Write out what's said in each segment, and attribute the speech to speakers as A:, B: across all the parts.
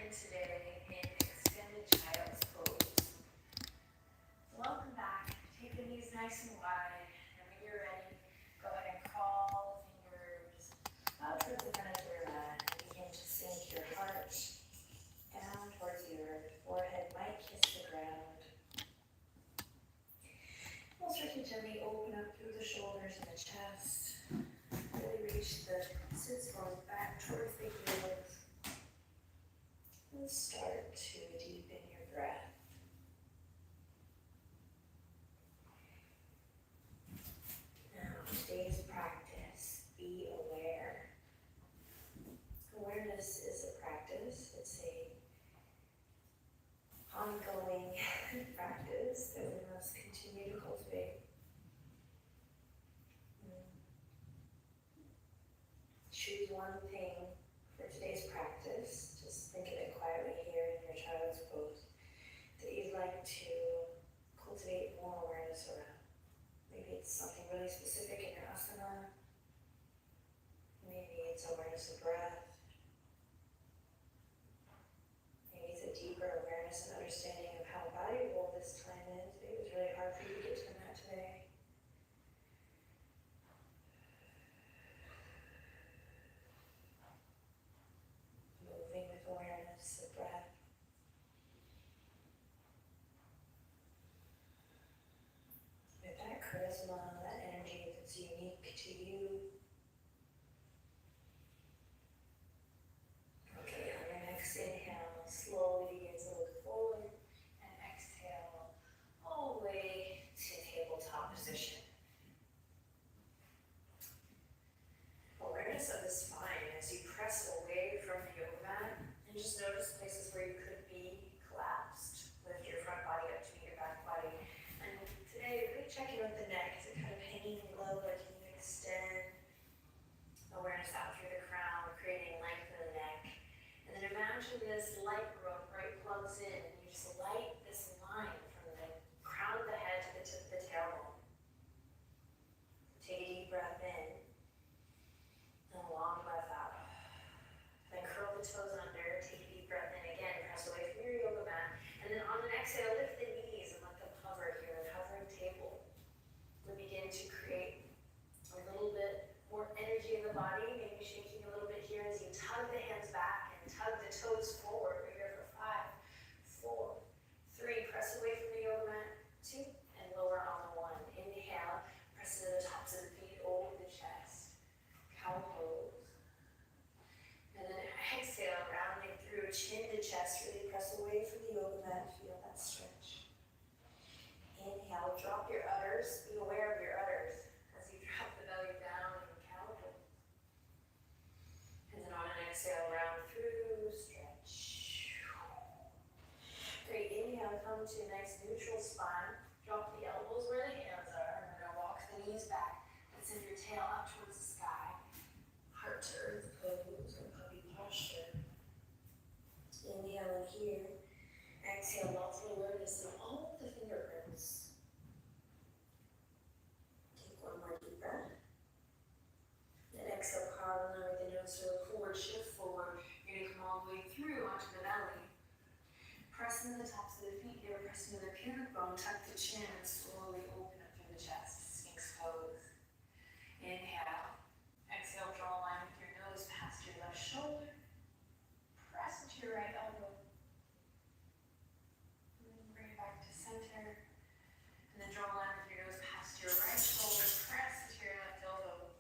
A: today in extended child's pose. Welcome back. Take the knees nice and wide, and when you're ready, go ahead and crawl the fingers out towards the front of your mat and begin to sink your heart down towards the earth. Forehead might kiss the ground. We'll start to gently open up through the shoulders and the chest. Really reach the sits bones back towards the heels. And start to deepen your breath. Now, today's practice, be aware. Awareness is a practice. It's a ongoing practice that we must continue to cultivate. Choose one thing for today's practice. Just think of it quietly here in your child's pose that you'd like to cultivate more awareness around. Maybe it's something really specific in your asana. Maybe it's awareness of breath. Maybe it's a deeper awareness and understanding of how valuable this time is. Maybe it was really hard for you to get to the mat today. Moving with awareness of breath. With that charisma, that energy that's unique to you. Okay, on your next inhale, slowly begin to look forward and exhale all the way to tabletop position. Awareness of the spine as you press away from the yoga mat, and just notice places where you could be collapsed. Lift your front body up to meet your back body. And today, really check in with the neck. Is it kind of hanging low, or can you extend awareness out through the crown, creating length in the neck? And then imagine this light rope right plugs in, and you just light this line from the crown of the head to the tip of the tailbone. Take a deep breath in. And a long breath out. Then curl the toes under, take a deep breath in again, press away from your yoga mat. And then on an exhale, lift the knees and let them hover here, a hovering table. We begin to create a little bit more energy in the body, maybe shaking a little bit here as you tug the hands back and tug the toes forward. We're here for 5, 4, 3, press away from the yoga mat, 2, and lower on the 1. Inhale, press to the tops of the feet over the chest. Cow pose. And then exhale, rounding through chin to chest. Really press away from the yoga mat. Feel that stretch. Inhale, drop your udders. Be aware of your udders as you drop the belly down in cow pose. And then on an exhale, round through, stretch. Great. Inhale, come to a nice neutral spine. Drop the elbows where the hands are. And we're going to walk the knees back. Send your tail up towards the sky. Heart to earth pose or puppy posture. Inhale in here. Exhale, lots of awareness in all of the fingerprints. Take one more deep breath. Then exhale, carve in with the nose, so forward, shift forward. You're going to come all the way through onto the belly. Press into the tops of the feet here, press into the pubic bone, tuck the chin, and slowly open up through the chest. Sphinx pose. Inhale. Exhale, draw a line with your nose past your left shoulder. Press into your right elbow. And then bring it back to center. And then draw a line with your nose past your right shoulder. Press into your left elbow.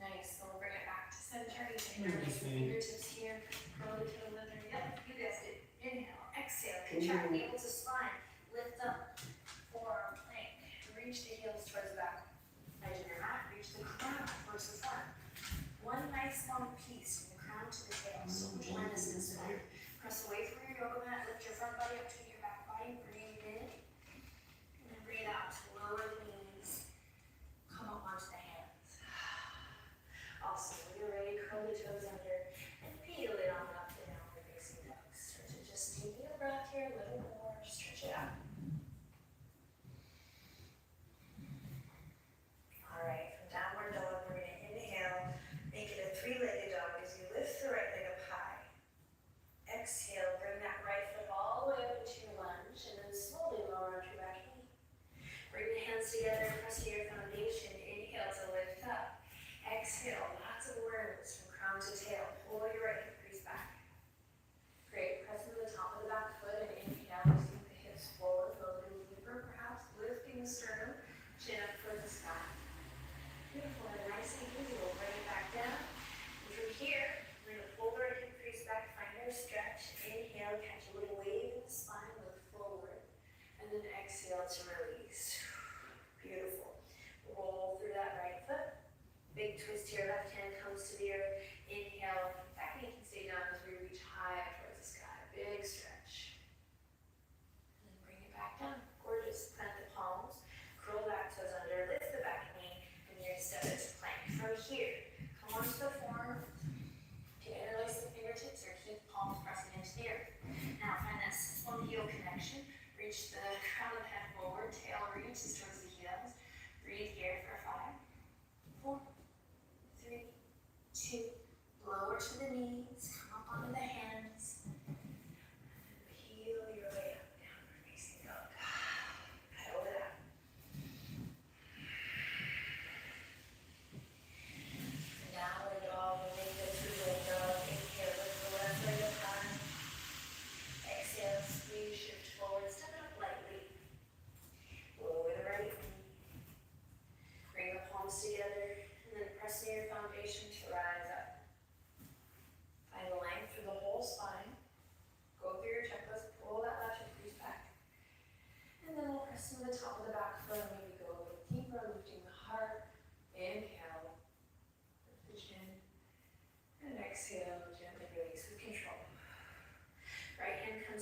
A: Nice. So we'll bring it back to center. You can interlace the fingertips here. Curl the toes under. Yep, you guessed it. Inhale. Exhale. Contract navel to spine. Lift up. Forearm plank. Reach the heels towards the back edge of your mat. Reach the crown towards the front. One nice long piece from the crown to the tail. So join us in spine. Press away from your yoga mat. Lift your front body up to your back body. Breathe in. And then breathe out. Lower the knees. Come up onto the hands. Awesome. When you're ready, curl the toes under and peel it on up and down. Facing ducks. Start to just take a breath here. A little more.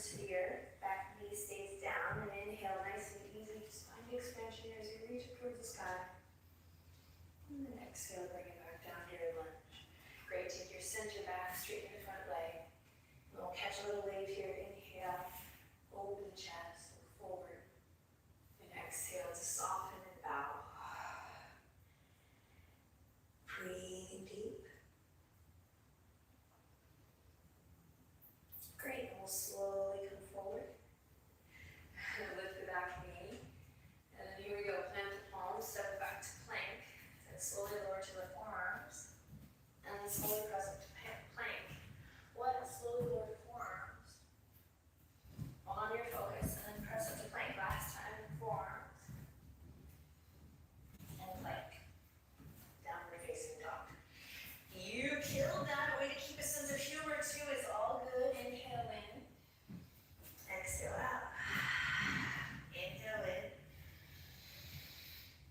A: hands to the earth, back knee stays down, and inhale nice and easy, just find the expansion here as you reach up towards the sky. And then exhale, bring it back down to your lunge. Great, take your center back, straighten your front leg. And we'll catch a little wave here, inhale, open the chest, look forward. And exhale to soften and bow. Breathing deep. Great, and we'll slowly come forward. Lift the back knee. And then here we go, plant the palms, step back to plank. Then slowly lower to the forearms. And then slowly press up to plank. One, slowly lower the forearms. On your focus, and then press up to plank last time, forearms. And plank. Downward facing dog. You killed that. A way to keep a sense of humor too is all good. Inhale in. Exhale out. Inhale in.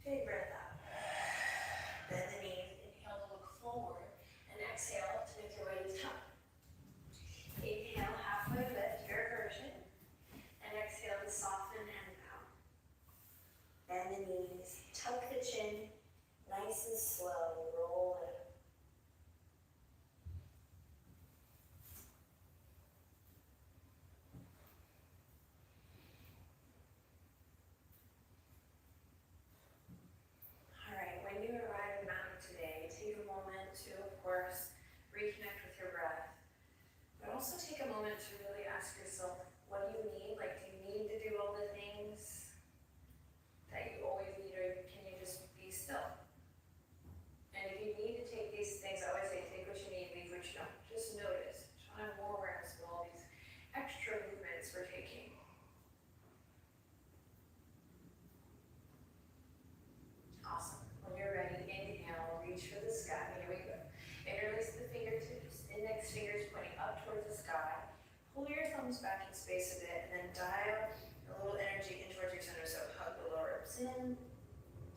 A: Big breath out. Bend the knees. Inhale to look forward. And exhale to make your way to the top. Inhale, halfway lift, your version. And exhale to soften and bow. Bend the knees. Tuck the chin. Nice and slow. Roll it up. Alright, when you arrive in mountain today, take a moment to, of course, reconnect with your breath. But also take a moment to really ask yourself, what do you need? Like, do you need to do all the things that you always need, or can you just be still? And if you need to take these things, I always say, take what you need, leave what you don't. Just notice. Try to have more awareness of all these extra movements we're taking. Awesome. When you're ready, inhale, reach for the sky. Here we go. Interlace the fingertips, index fingers pointing up towards the sky. Pull your thumbs back in space a bit, and then dial a little energy in towards your center. So hug the lower ribs in.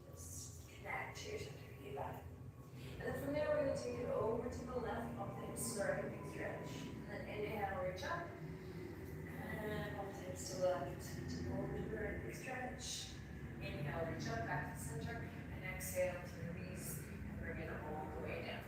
A: Just connect to your center. You got it. And then from there, we're going to take it over to the left, bump the hips to the right, big stretch. And then inhale, reach up. And bump the hips to the left, to over to the right, big stretch. Inhale, reach up, back to the center. And exhale to release and bring it all the way down.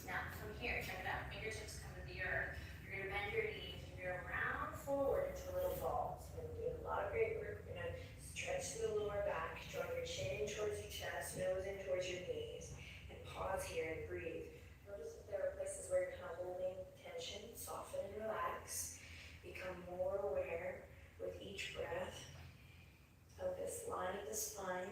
A: Now, from here, check it out. Fingertips come to the earth. You're going to bend your knees. You're going to round forward into a little ball. So we're doing a lot of great work. We're going to stretch through the lower back. Draw your chin in towards your chest, nose in towards your knees. Pause here and breathe. Notice if there are places where you're kind of holding tension, soften and relax. Become more aware with each breath of this line of the spine.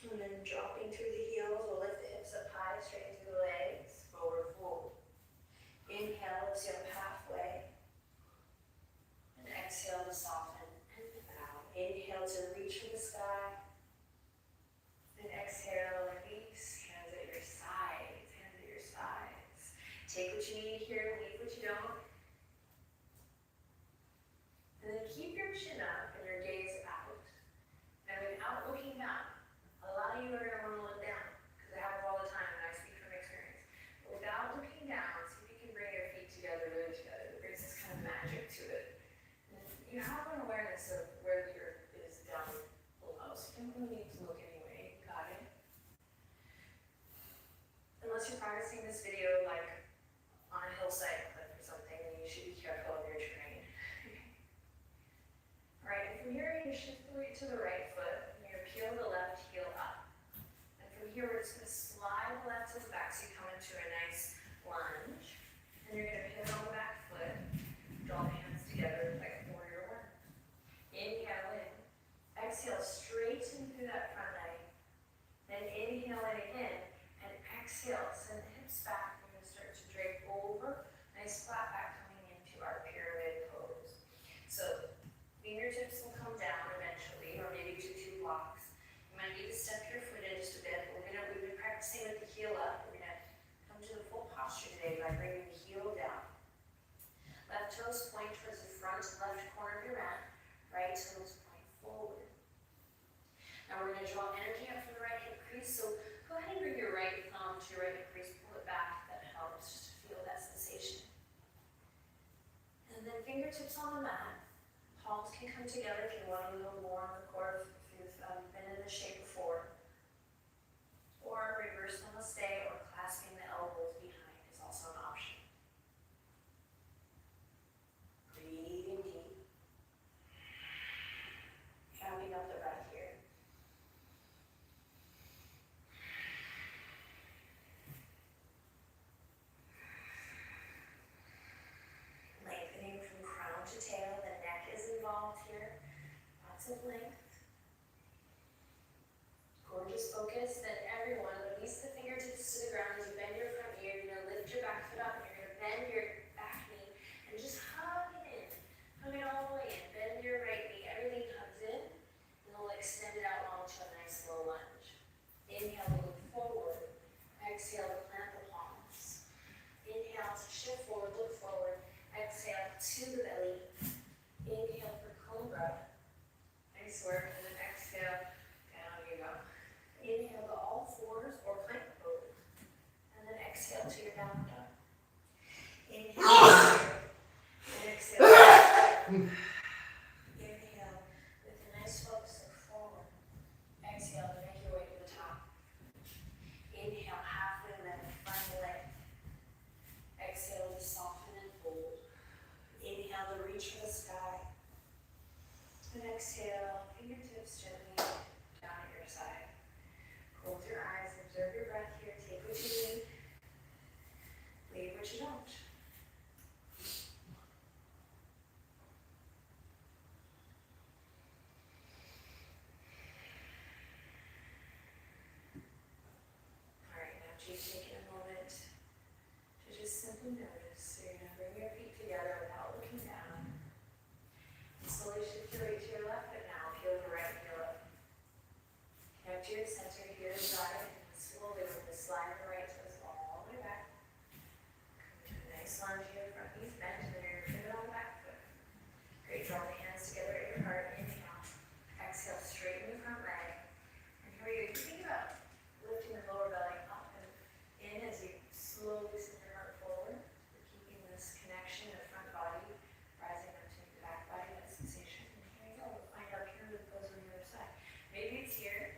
A: And then dropping through the heels, we'll lift the hips up high, straighten through the legs, forward fold. Inhale, lift you up halfway. Exhale to soften and bow. Inhale to reach for the sky. And exhale, release. Hands at your sides. Hands at your sides. Take what you need here, leave what you don't. And then keep your chin up and your gaze out. And without looking down, a lot of you are going to want to look down because it happens all the time and I speak from experience. But without looking down, see if you can bring your feet together, really together. It brings this kind of magic to it. You have an awareness of where the earth is down below, so you don't really need to look anyway. Got it? Unless you're practicing this video like on a hillside cliff or something, then you should be careful of your terrain. Alright, and from here you're going to shift the weight to the right foot, and you're going to peel the left heel up. And from here we're just going to slide the left to the back so you come into a nice lunge. And you're going to pivot on the back foot, draw the hands together like inhale in, exhale, straighten through that front leg. Then inhale in again, and exhale, send the hips back. We're going to start to drape over. Nice flat back coming into our pyramid pose. So fingertips will come down eventually, or maybe to two blocks. You might need to step your foot in just a bit. We've been practicing with the heel up. We're going to come to the full posture today by bringing the heel down. Left toes point towards the front left corner of your mat. Right toes point forward. Fingertips on the mat. Palms can come together if you want a little more on the core if you've been in this shape before. Or reverse namaste or clasping the elbows behind is also an option. Breathing deep. Counting up the breath here. Lengthening from crown to tail, the neck is involved here. Lots of length. Gorgeous focus. Then everyone, release the fingertips to the ground as you bend your front ear. You're going to lift your back foot up and you're going to bend your back knee and just hug it in. Hug it all the way in. Bend your right knee. Everything hugs in. And we'll extend it out long to a nice low lunge. Inhale to look forward. Exhale to plant the palms. Inhale to shift forward, look forward. Exhale to the belly. Inhale for cobra. Nice work. And then exhale, down you go. Inhale to all fours or plank pose. And then exhale to your down dog. Inhale. And exhale. Inhale with a nice focus, look forward. Exhale to make your way to the top. Inhale, halfway lift, find the leg. Exhale to soften and fold. Inhale to reach for the sky. And exhale, fingertips gently down at your side. Close your eyes, observe your breath here. Take what you need, leave what you don't. Alright, now keep taking a moment to just simply notice. So you're going to bring your feet together without looking down. And slowly shift your weight to your left, but now peel the right heel up. Connect to your center here, drive, and slowly with the slide of the right toes all the way back. Come to a nice lunge here, front knees bent, and then you're going to pivot on the back foot. Great, draw the hands together at your heart, inhale. Exhale, straighten the front leg. And here we go, you think about lifting the lower belly up and in as you slowly send your heart forward. We're keeping this connection of front body, rising up to the back body, that sensation. And here we go, we'll find our pyramid pose on the other side. Maybe it's here.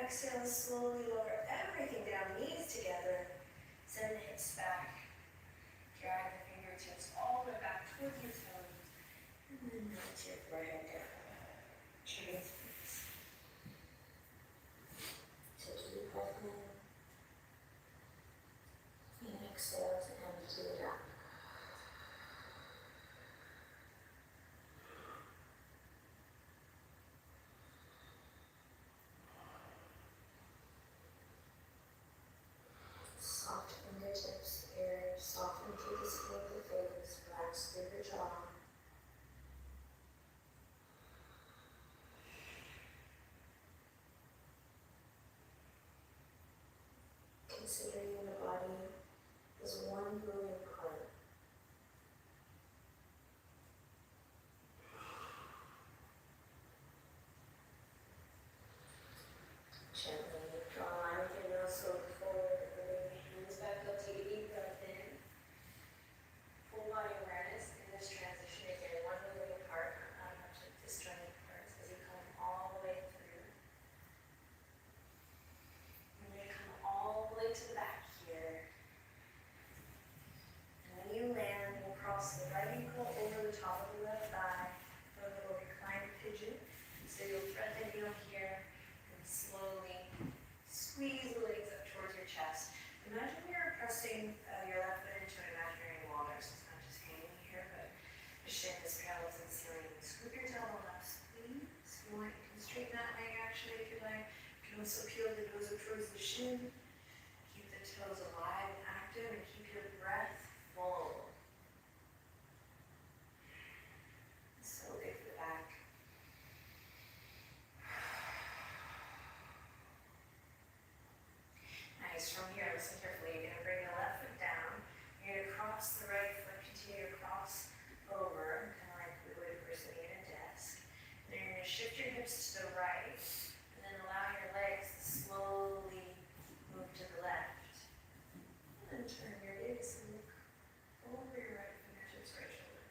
A: exhale, slowly lower everything down, knees together. Send the hips back. Drag the fingertips all the way back towards your toes. And then melt your forehead down. Cheers. Take a deep breath in. And exhale to empty it out. Soft fingertips here, soften through the skin of the face, relax through the jaw. Considering the body as one moving part. Gently draw a line with your nose over forward, bring the hands back up, take a deep breath in. Full body awareness in this transition again, one moving part, not a bunch of disjointed parts as you come all the way through. You're going to come all the way to the back here. And when you land, you'll cross the right ankle over the top of the left thigh for a little reclined pigeon. So you'll thread the needle here and slowly squeeze the legs up towards your chest. Imagine you're pressing your left foot into an imaginary wall there, so it's not just hanging here, but the shin is parallel to the ceiling. Scoop your tailbone up, squeeze. If you want, you can straighten that leg actually if you like. You can also peel the nose up towards the shin. Keep the toes alive and active, and keep your breath full. So big for the back. Nice. From here, listen carefully. You're going to bring the left foot down. You're going to cross the right foot, continue to cross over, kind of like we would if we're sitting at a desk. And then you're going to shift your hips to the right, and then allow your legs to slowly move to the left. And then turn your gaze and look over your right fingertips, right shoulder.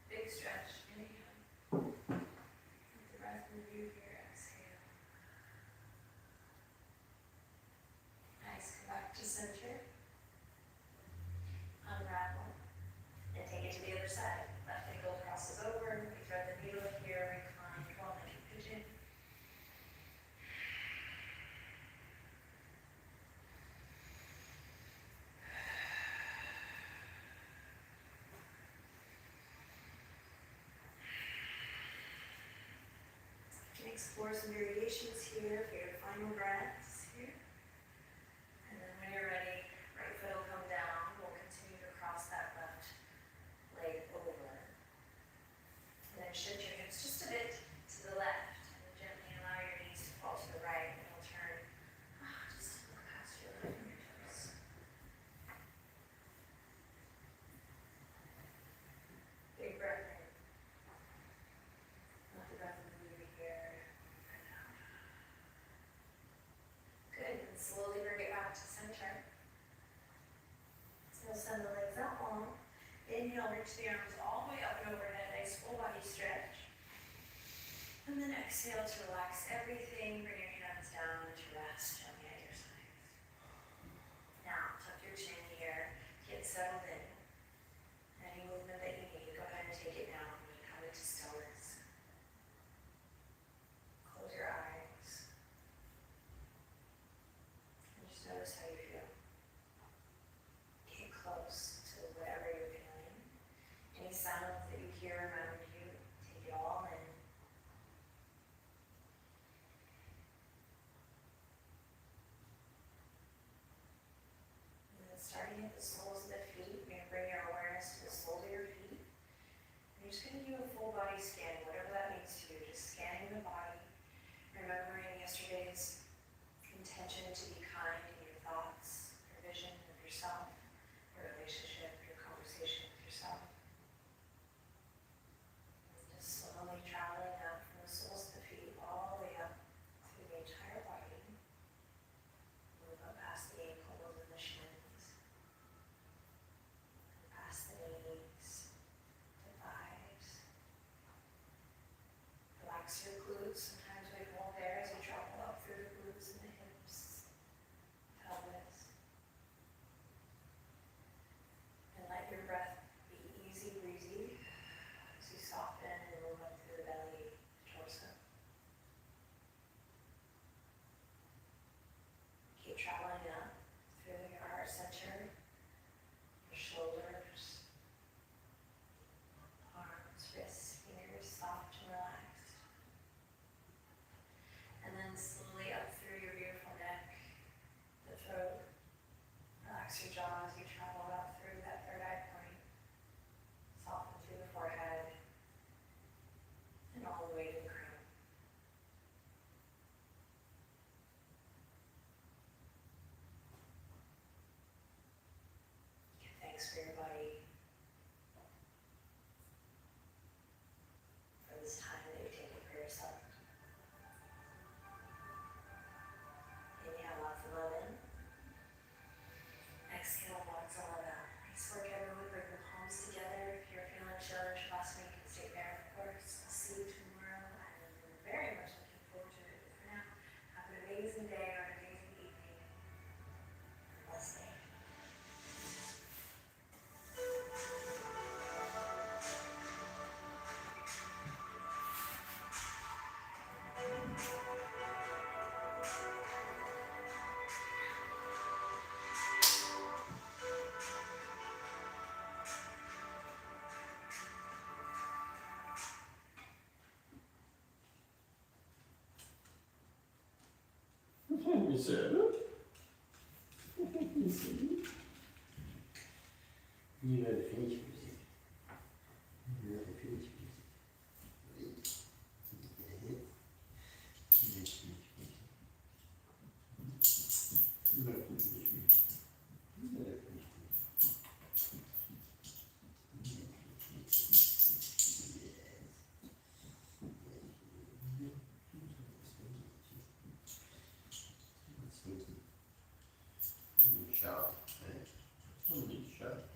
A: Big stretch. Inhale. Let the breath move you here. Exhale. Nice. Come back to center. Unravel. And take it to the other side. Left ankle crosses over. We thread the needle here. Recline. One-legged pigeon. You can explore some variations here for your final breaths here. And then when you're ready, right foot will come down. We'll continue to cross that left leg over. And then shift your hips just a bit to the left. And then gently allow your knees to fall to the right. And you'll turn just look past your right fingertips. Big breath in. Let the breath move here. And out. Good. And slowly bring it back to center. So send the legs out long. Inhale, reach the arms all the way up and overhead. Nice full body stretch. And then exhale to relax everything. Bring your hands down to rest gently at your sides. Now, tuck your chin here. Get settled in. Any movement that you need, go ahead and take it now. And come into stillness. Close your eyes. And just notice how you feel. Get close to whatever you're feeling. Any sounds that you hear around you, take it all in. And then starting at the soles of the feet, you're going to bring your awareness to the soles of your feet. And you're just going to do a full body scan, whatever that means to you, just scanning the body, remembering yesterday's intention to be kind in your thoughts, your vision of yourself, your relationship, your conversation with yourself. And just slowly traveling up from the soles of the feet all the way up through the entire body. Move up past the ankles and the shins, and past the knees, the thighs. Relax your glutes. Sometimes we hold there as you travel up through the glutes and the
B: Vi söder. Det är väldigt fin musik. Väldigt fin musik. Tja. Tja.